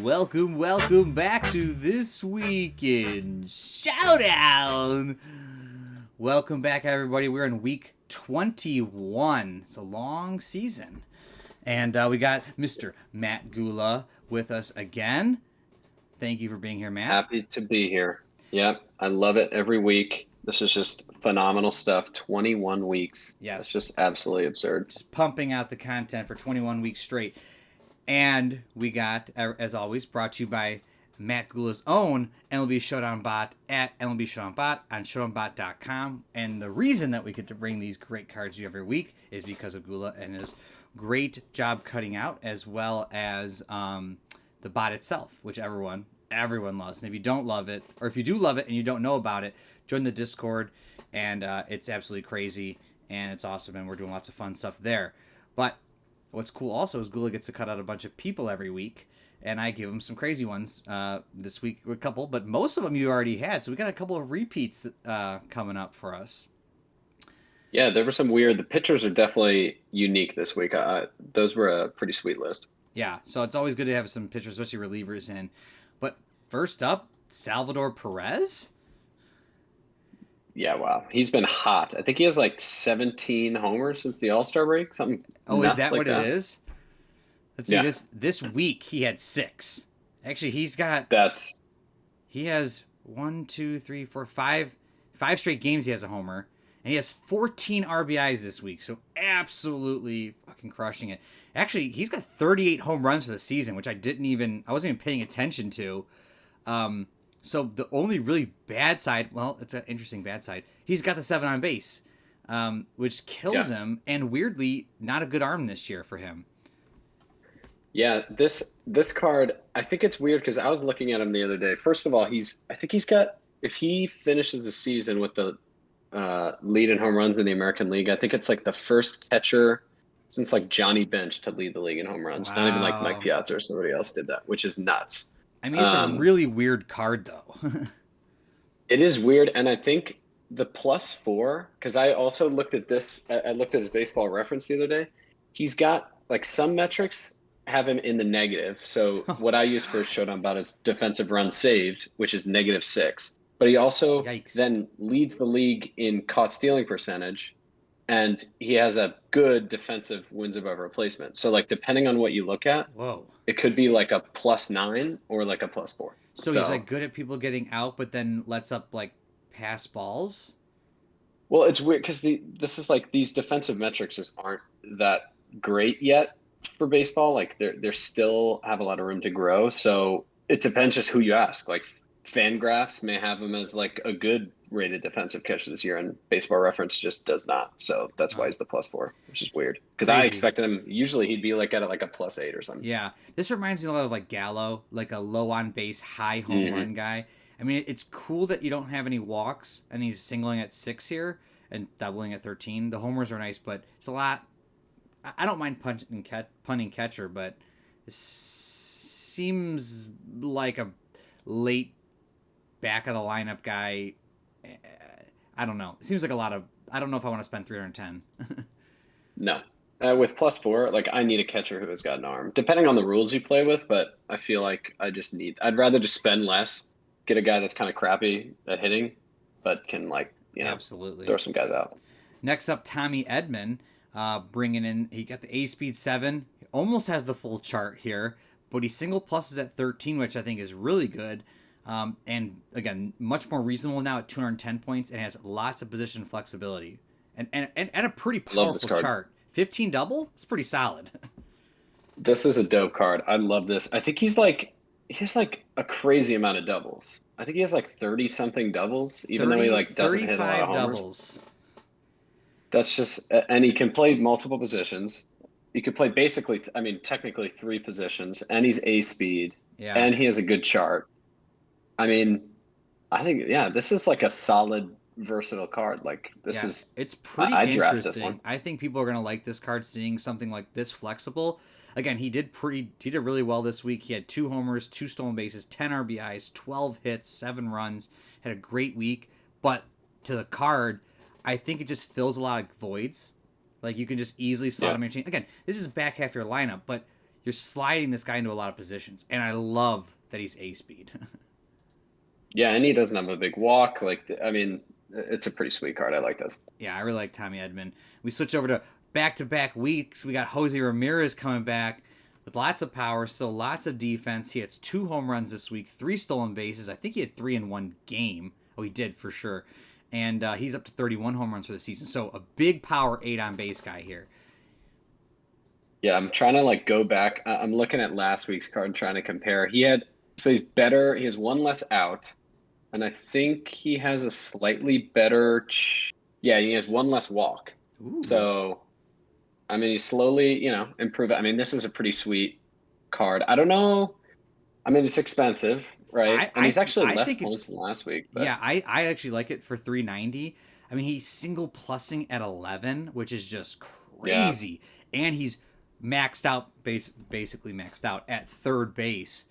Welcome back to This Week in Showdown. Welcome back, everybody. We're in week 21. It's a long season. And we got Mr. Matt Gula with us again. Thank you for being here, Matt. Happy to be here. Yep, I love it every week. This is just phenomenal stuff. 21 weeks. Yes. It's just absolutely absurd. Just pumping out the content for 21 weeks straight. And we got, as always, brought to you by Matt Gula's own MLB Showdown Bot at MLB Showdown Bot on showdownbot.com. And the reason that we get to bring these great cards to you every week is because of Gula and his great job cutting out, as well as the bot itself, which everyone loves. And if you don't love it, or if you do love it and you don't know about it, join the Discord, and it's absolutely crazy, and it's awesome, and we're doing lots of fun stuff there. But what's cool also is Gula gets to cut out a bunch of people every week, and I give him some crazy ones. This week, a couple, but most of them you already had, so we got a couple of repeats coming up for us. Yeah, there were some weird. The pitchers are definitely unique this week. Those were a pretty sweet list. Yeah, so it's always good to have some pitchers, especially relievers in. But first up, Salvador Perez. Yeah, wow. He's been hot. I think he has like 17 homers since the All-Star break. Something Is that like what that. it is? Let's see, this week he had 6. Actually, he has 1, 2, 3, 4, 5 straight games he has a homer, and he has 14 RBIs this week, so absolutely fucking crushing it. Actually, he's got 38 home runs for the season, which I wasn't even paying attention to. So the only really bad side, well, it's an interesting bad side. He's got the 7 on base, which kills him, and weirdly, not a good arm this year for him. Yeah, this card, I think it's weird because I was looking at him the other day. First of all, if he finishes the season with the lead in home runs in the American League, I think it's like the first catcher since like Johnny Bench to lead the league in home runs. Wow. Not even like Mike Piazza or somebody else did that, which is nuts. I mean, it's a really weird card, though. It is weird, and I think the +4, because I also looked at this, I looked at his baseball reference the other day. He's got like some metrics have him in the negative. So what I use for Showdown Bot is defensive runs saved, which is -6. But he also then leads the league in caught stealing percentage, and he has a good defensive wins above replacement. So like depending on what you look at, it could be like a +9 or like a +4. So he's like good at people getting out, but then lets up like pass balls. Well, it's weird because this is like these defensive metrics just aren't that great yet for baseball. Like they're still have a lot of room to grow. So it depends just who you ask. Like Fangraphs may have him as like a good rated defensive catcher this year, and Baseball Reference just does not. So that's why he's the +4, which is weird because I expected him. Usually he'd be like at like a +8 or something. Yeah, this reminds me a lot of like Gallo, like a low on base, high home run guy. I mean, it's cool that you don't have any walks, and he's singling at 6 here and doubling at 13. The homers are nice, but it's a lot. I don't mind punting catcher, but it seems like a late back of the lineup guy. I don't know. It seems like a lot of. I don't know if I want to spend 310. No. With +4, like I need a catcher who has got an arm, depending on the rules you play with. But I feel like I'd rather just spend less, get a guy that's kind of crappy at hitting, but can absolutely throw some guys out. Next up, Tommy Edmond, bringing in. He got the A speed 7. He almost has the full chart here, but he single pluses at 13, which I think is really good. And again, much more reasonable now at 210 points, and has lots of position flexibility and a pretty powerful chart. 15 double? It's pretty solid. This is a dope card. I love this. I think he has like a crazy amount of doubles. I think he has like 30 something doubles, even though he like doesn't hit a lot of homers. Doubles. That's just, and he can play multiple positions. He could play basically, I mean, technically 3 positions, and he's A speed, and he has a good chart. I mean, I think, this is like a solid, versatile card. Like it's pretty interesting. This one. I think people are going to like this card, seeing something like this flexible. Again, he did really well this week. He had 2 homers, 2 stolen bases, 10 RBIs, 12 hits, 7 runs. Had a great week. But to the card, I think it just fills a lot of voids. Like you can just easily slot him in. Again, this is back half your lineup, but you're sliding this guy into a lot of positions, and I love that he's A speed. Yeah, and he doesn't have a big walk. Like, I mean, it's a pretty sweet card. I like this. Yeah, I really like Tommy Edmond. We switch over to back-to-back weeks. We got Jose Ramirez coming back with lots of power, still lots of defense. He has 2 home runs this week, 3 stolen bases. I think he had 3 in one game. Oh, he did for sure. And he's up to 31 home runs for the season. So a big power 8 on base guy here. Yeah, I'm trying to like go back. I'm looking at last week's card and trying to compare. So he's better. He has 1 less out. And I think he has a slightly better, yeah, he has 1 less walk. Ooh. So, I mean, he's slowly, improving. I mean, this is a pretty sweet card. I don't know. I mean, it's expensive, right? And he's actually less points than last week. But. Yeah, I actually like it for 390. I mean, he's single plussing at 11, which is just crazy. Yeah. And he's maxed out, basically maxed out at third base.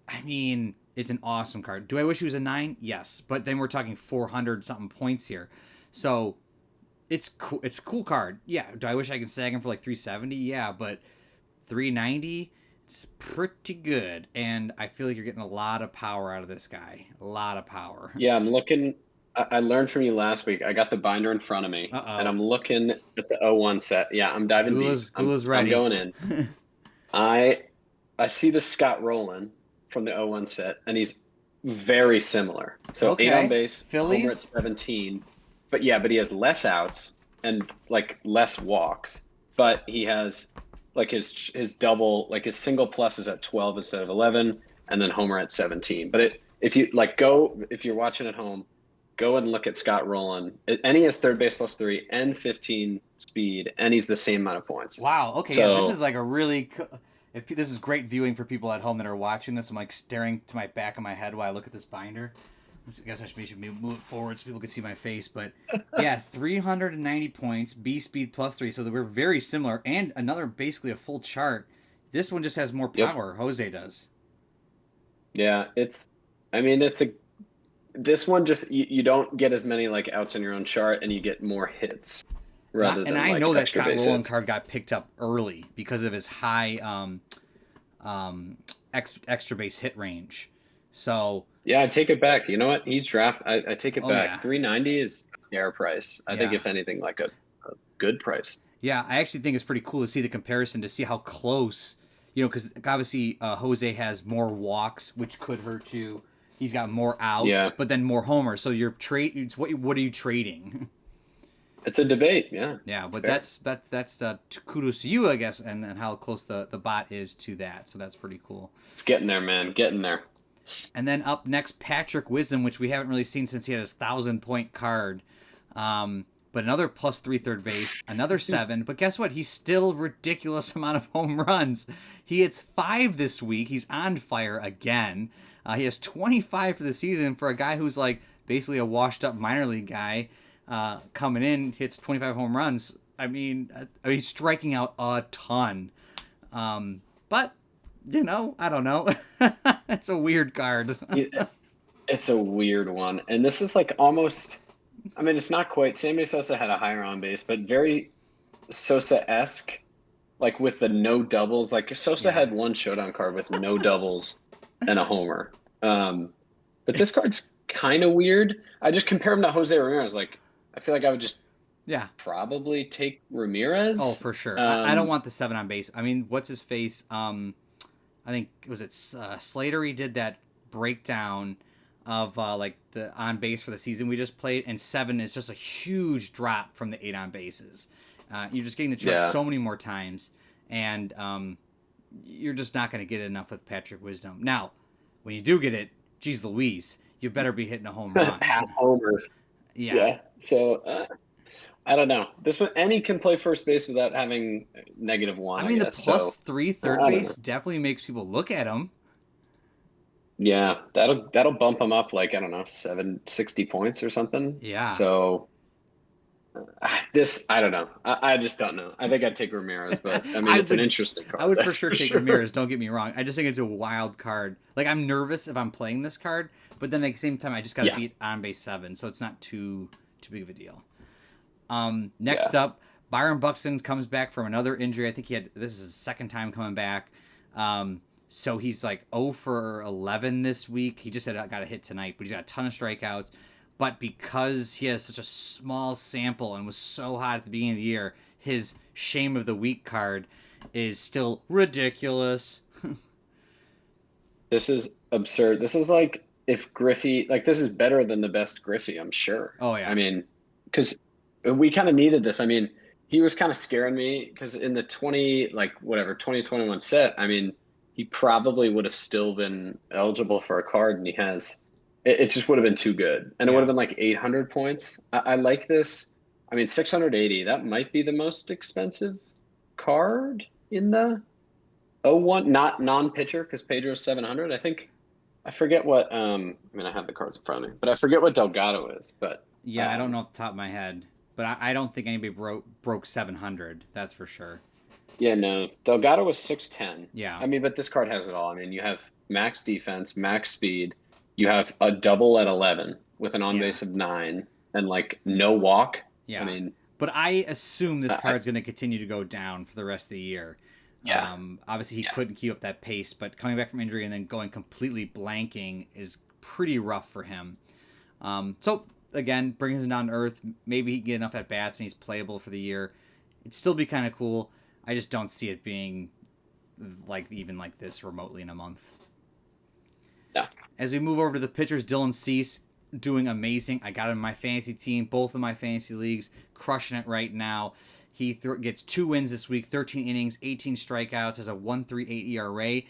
I mean, it's an awesome card. Do I wish he was a 9? Yes. But then we're talking 400 something points here. So it's cool. It's a cool card. Yeah. Do I wish I could snag him for like 370? Yeah. But 390, it's pretty good. And I feel like you're getting a lot of power out of this guy. A lot of power. Yeah. I'm looking. I learned from you last week. I got the binder in front of me. And I'm looking at the 01 set. Yeah. I'm diving deep. Gula's ready. I'm going in. I see the Scott Rowland from the 01 set, and he's very similar. So 8 on base, Phillies homer at 17. But he has less outs and like less walks. But he has like his double, like his single plus is at 12 instead of 11, and then homer at 17. But if you're watching at home, go and look at Scott Rowland. And he has third base plus 3 and 15 speed, and he's the same amount of points. Wow. Okay. So, yeah, this is like a really. If this is great viewing for people at home that are watching this, I'm like staring to my back of my head while I look at this binder. I guess I should move it forward so people can see my face. But yeah, 390 points, B speed plus 3. So we're very similar. And another, basically a full chart. This one just has more power. Yep. Jose does. Yeah, this one just, you don't get as many like outs in your own chart, and you get more hits. And I know that Scott Rowland card got picked up early because of his high extra base hit range. So yeah, I take it back. You know what? He's I take it back. Yeah. 390 is a fair price. I think if anything, like a good price. Yeah, I actually think it's pretty cool to see the comparison, to see how close. Because obviously Jose has more walks, which could hurt you. He's got more outs, but then more homers. So you're what are you trading? It's a debate, yeah. Yeah, but that's kudos to you, I guess, and how close the bot is to that. So that's pretty cool. It's getting there, man. Getting there. And then up next, Patrick Wisdom, which we haven't really seen since he had his 1,000-point card. But another plus 3 third base, another 7. But guess what? He's still ridiculous amount of home runs. He hits 5 this week. He's on fire again. He has 25 for the season for a guy who's like basically a washed-up minor league guy. Coming in, hits 25 home runs. I mean, he's striking out a ton. But, I don't know. It's a weird card. It's a weird one. And this is like almost, I mean, it's not quite. Sammy Sosa had a higher on base, but very Sosa-esque, like with the no doubles. Like Sosa had one showdown card with no doubles and a homer. But this card's kind of weird. I just compare him to Jose Ramirez. Like, I feel like I would just probably take Ramirez. Oh, for sure. I don't want the 7 on base. I mean, what's his face? I think, was it Slater? He did that breakdown of like the on base for the season we just played, and 7 is just a huge drop from the 8 on bases. You're just getting the chart so many more times, and you're just not going to get enough with Patrick Wisdom. Now, when you do get it, geez Louise, you better be hitting a home run. Half homers. Yeah. So I don't know. This one, and he can play first base without having -1. I mean, the plus 3 third base definitely makes people look at him. Yeah, that'll bump him up like, I don't know, 760 points or something. Yeah. So I don't know. I just don't know. I think I'd take Ramirez, but I mean, it's an interesting card. I would for sure take Ramirez. Don't get me wrong. I just think it's a wild card. Like, I'm nervous if I'm playing this card, but then at the same time, I just got to beat on base 7, so it's not too big of a deal. Next up, Byron Buxton comes back from another injury. I think this is his second time coming back. So he's like 0 for 11 this week. He just said I got a hit tonight, but he's got a ton of strikeouts. But because he has such a small sample and was so hot at the beginning of the year, his shame of the week card is still ridiculous. This is absurd. This is like if Griffey, like this is better than the best Griffey, I'm sure. Oh I yeah. mean, because we kind of needed this. I mean, he was kind of scaring me because in the 2021 set, I mean, he probably would have still been eligible for a card, and he has. It just would have been too good, and it would have Yeah. been like 800 points. I like this. I mean, 680. That might be the most expensive card in the 01, not non-pitcher because Pedro's 700. I forget what I mean I have the cards in front of me, but I forget what Delgado is, but Yeah, I don't know off the top of my head, but I don't think anybody broke 700. That's for sure. yeah, no. Delgado was 610. Yeah. I mean, but this card has it all. I mean, you have max defense, max speed, you have a double at 11 with an on Yeah. base of 9 and like no walk. I Yeah. mean, But I assume this I card's going to continue to go down for the rest of the year. yeah. Obviously, he Yeah. couldn't keep up that pace, but coming back from injury and then going completely blanking is pretty rough for him. So, again, brings him down to earth. Maybe he can get enough at bats and he's playable for the year. It'd still be kind of cool. I just don't see it being even like this remotely in a month. Yeah. As we move over to the pitchers, Dylan Cease doing amazing. I got him in my fantasy team, both of my fantasy leagues, crushing it right now. He gets 2 wins this week, 13 innings, 18 strikeouts, has a 1.38 ERA,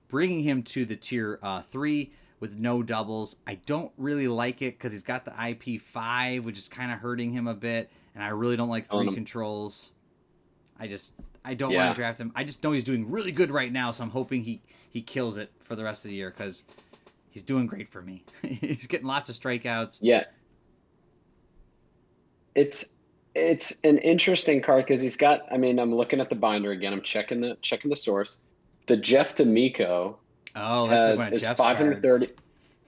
bringing him to the tier 3 with no doubles. I don't really like it because he's got the IP5, which is kind of hurting him a bit, and I really don't like 3 controls. I don't want to draft him. I just know he's doing really good right now, so I'm hoping he kills it for the rest of the year because he's doing great for me. He's getting lots of strikeouts. Yeah. It's an interesting card because he's got. I mean, I'm looking at the binder again. I'm checking the source. The Jeff D'Amico Oh, that's like one of is Jeff's 530. cards.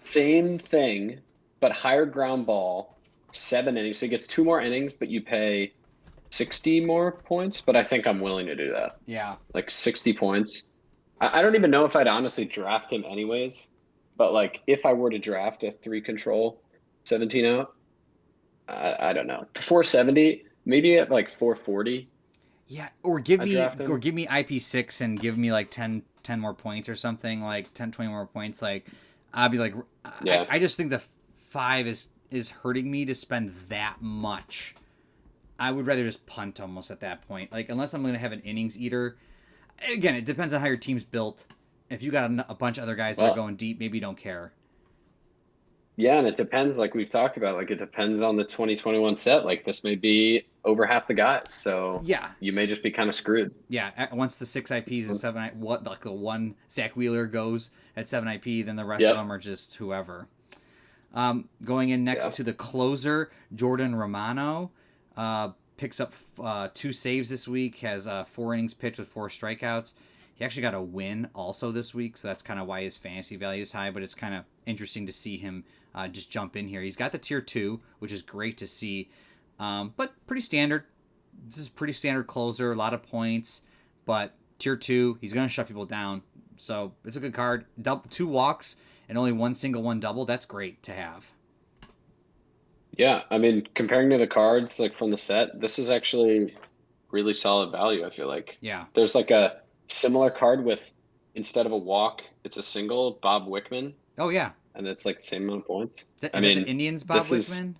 Same thing, but higher ground ball, 7 innings. So he gets 2 more innings, but you pay 60 more points. But I think I'm willing to do that. Yeah. Like 60 points. I don't even know if I'd honestly draft him anyways. But like if I were to draft a 3 control, 17 out. I don't know. 470, maybe at like 440. Yeah, or give I me draft him. IP6 and give me like 10 more points or something, like 10 20 more points. Like I'll be like, Yeah. I just think the 5 is hurting me to spend that much. I would rather just punt almost at that point. Like unless I'm going to have an innings eater. Again, it depends on how your team's built. If you got a bunch of other guys that are going deep, maybe you don't care. Yeah, and it depends, like we've talked about, like it depends on the 2021 set. Like this may be over half the guys, so Yeah. you may just be kind of screwed. Yeah, once the 6 IPs and 7 what like the one Zach Wheeler goes at 7 IP, then the rest of them are just whoever. Going in next to the closer, Jordan Romano, picks up 2 saves this week, has 4 innings pitched with 4 strikeouts. He actually got a win also this week, so that's kind of why his fantasy value is high, but it's kind of interesting to see him just jump in here. He's got the tier 2, which is great to see, but pretty standard. This is pretty standard closer, a lot of points, but tier 2, he's going to shut people down. So it's a good card. 2 walks and only 1 single, 1 double. That's great to have. Yeah, I mean, comparing to the cards like from the set, this is actually really solid value, I feel like. Yeah. There's like a similar card with instead of a walk, it's a single, Bob Wickman. Oh, yeah. And it's like the same amount of points. Is that the Indians Bob Wickman?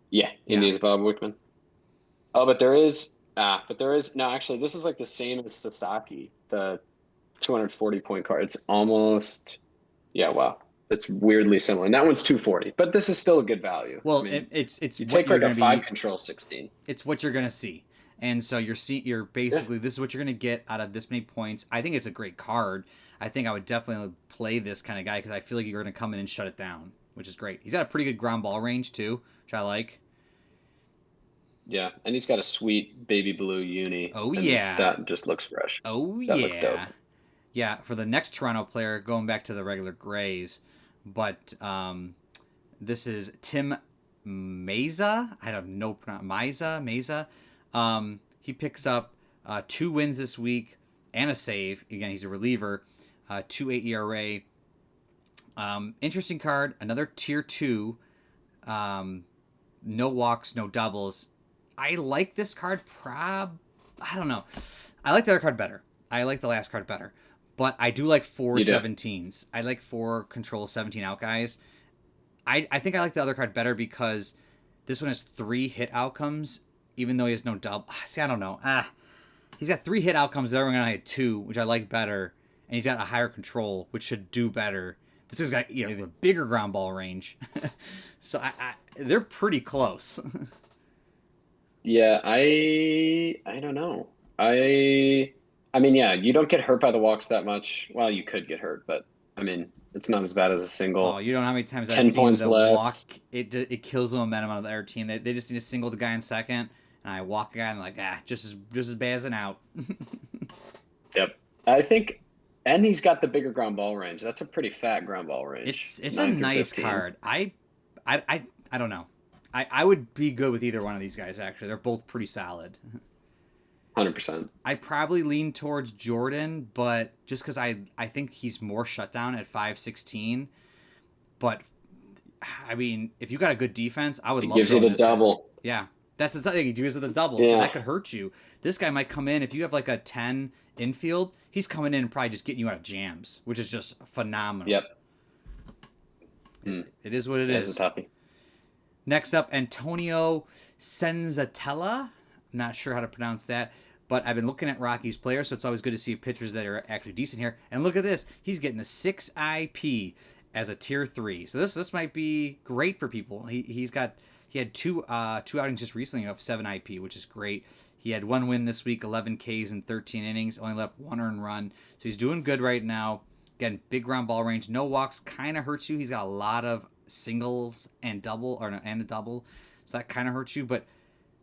Yeah, Indians Bob Wickman. Oh, but there is no, actually this is like the same as Sasaki, the 240 point card. It's almost wow. It's weirdly similar. And that one's 240, but this is still a good value. Well, I mean, it's you what take you're like going a to 5 be. control 16. It's what you're going to see. And so you're basically this is what you're going to get out of this many points. I think it's a great card. I think I would definitely play this kind of guy because I feel like you're going to come in and shut it down, which is great. He's got a pretty good ground ball range too, which I like. Yeah, and he's got a sweet baby blue uni. Oh yeah, that just looks fresh. Oh that looks dope. Yeah. For the next Toronto player, going back to the regular Grays, but this is Tim Meza. I have no Meza. He picks up 2 wins this week, and a save. Again, he's a reliever. 2.8 ERA. Interesting card. Another tier 2. No walks, no doubles. I like this card. I don't know. I like the other card better. I like the last card better. But I do like 4 17s. I like 4 control 17 out guys. I think I like the other card better because this one has 3 hit outcomes, even though he has no double. See, I don't know. He's got 3 hit outcomes. The other one I had 2, which I like better. And he's got a higher control, which should do better. This has got a bigger ground ball range. So they're pretty close. Yeah, I don't know. I mean, yeah, you don't get hurt by the walks that much. Well, you could get hurt, but I mean, it's not as bad as a single. Oh, you don't know how many times 10 I've seen points the less. walk. It kills the momentum of the other team. They just need to single the guy in second, and I walk a guy and I'm like, just as bad as an out. Yep. I think, and he's got the bigger ground ball range. That's a pretty fat ground ball range. It's a nice 15. card. I don't know. I would be good with either one of these guys, actually. They're both pretty solid. 100%. I probably lean towards Jordan, but just because I think he's more shutdown at 5.16. But, I mean, if you got a good defense, I would love to. Gives you the double. Guy. Yeah. That's the thing. He gives you the double, so that could hurt you. This guy might come in, if you have like a 10 infield, he's coming in and probably just getting you out of jams, which is just phenomenal. Yep. It is what it is. It's a toughie. Next up, Antonio Senzatella. I'm not sure how to pronounce that, but I've been looking at Rockies players, so it's always good to see pitchers that are actually decent here. And look at this. He's getting a 6 IP as a tier 3. So this might be great for people. He had two outings just recently of 7 IP, which is great. He had 1 win this week, 11 Ks in 13 innings, only let up 1 earned run. So he's doing good right now. Again, big ground ball range. No walks kind of hurts you. He's got a lot of singles and a double. So that kind of hurts you. But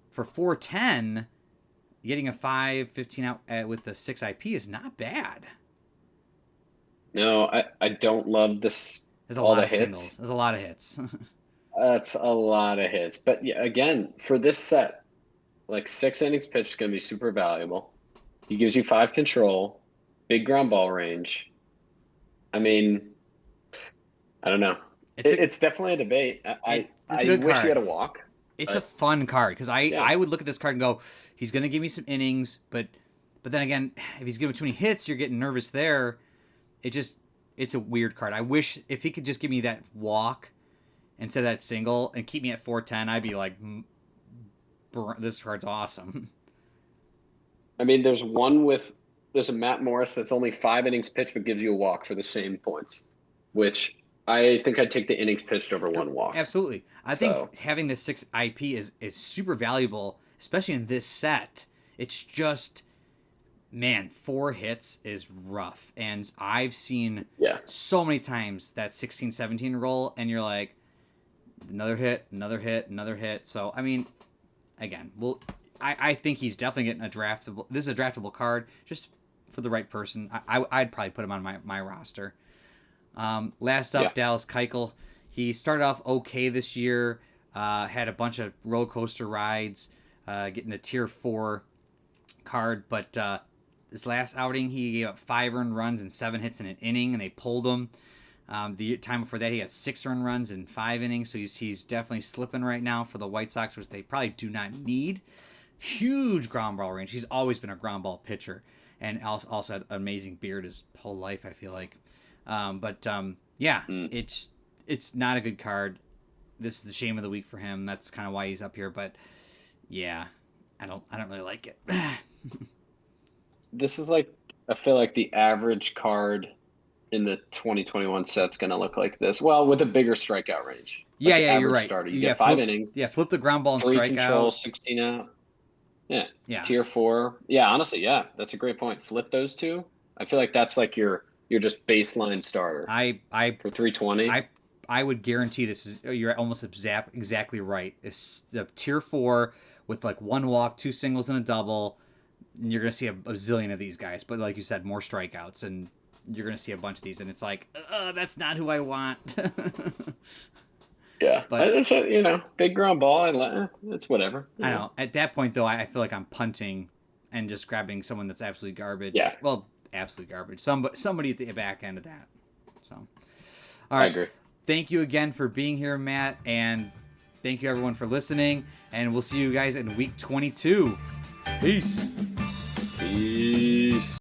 for 410, getting a 5.15 out with the 6 IP is not bad. No, I don't love this. There's a lot of singles. There's a lot of hits. That's a lot of hits. But yeah, again, for this set, like 6 innings pitched is going to be super valuable. He gives you 5 control, big ground ball range. I mean, I don't know. It's definitely a debate. I wish he had a walk. It's a fun card because I would look at this card and go, he's going to give me some innings, but then again, if he's giving too many hits, you're getting nervous there. It's a weird card. I wish if he could just give me that walk instead of that single and keep me at 410, I'd be like, this card's awesome. I mean, there's a Matt Morris that's only 5 innings pitched but gives you a walk for the same points, which I think I'd take the innings pitched over 1 walk. Absolutely. I think having this 6 IP is super valuable, especially in this set. It's just, man, 4 hits is rough. And I've seen so many times that 16-17 roll, and you're like, another hit, another hit, another hit. So, I mean, again, I think he's definitely getting this is a draftable card, just for the right person. I'd probably put him on my roster. Last up, Dallas Keuchel. He started off okay this year, had a bunch of roller coaster rides, getting a tier 4 card, but this last outing he gave up 5 earned runs and 7 hits in an inning, and they pulled him. The time before that he had 6 earned runs in 5 innings, so he's definitely slipping right now for the White Sox, which they probably do not need. Huge ground ball range. He's always been a ground ball pitcher, and also had an amazing beard his whole life, I feel like. It's not a good card. This is the shame of the week for him. That's kind of why he's up here. But yeah, I don't really like it. This is like, I feel like the average card in the 2021 set's going to look like this. Well, with a bigger strikeout range. Like you're right. Starter. You get 5 innings. Yeah, flip the ground ball and 3 strike control, out. 16 out. Yeah. Tier 4. Yeah, honestly, yeah. That's a great point. Flip those 2. I feel like that's like your just baseline starter. For 320. I would guarantee this is, you're almost exactly right. It's the tier 4 with like 1 walk, 2 singles, and a double. And you're going to see a zillion of these guys. But like you said, more strikeouts, and you're going to see a bunch of these. And it's like, that's not who I want. Yeah, but it's big ground ball. It's whatever. I know. At that point, though, I feel like I'm punting and just grabbing someone that's absolutely garbage. Yeah. Well, absolute garbage. Somebody at the back end of that. So, all I right. agree. Thank you again for being here, Matt, and thank you everyone for listening. And we'll see you guys in week 22. Peace. Peace.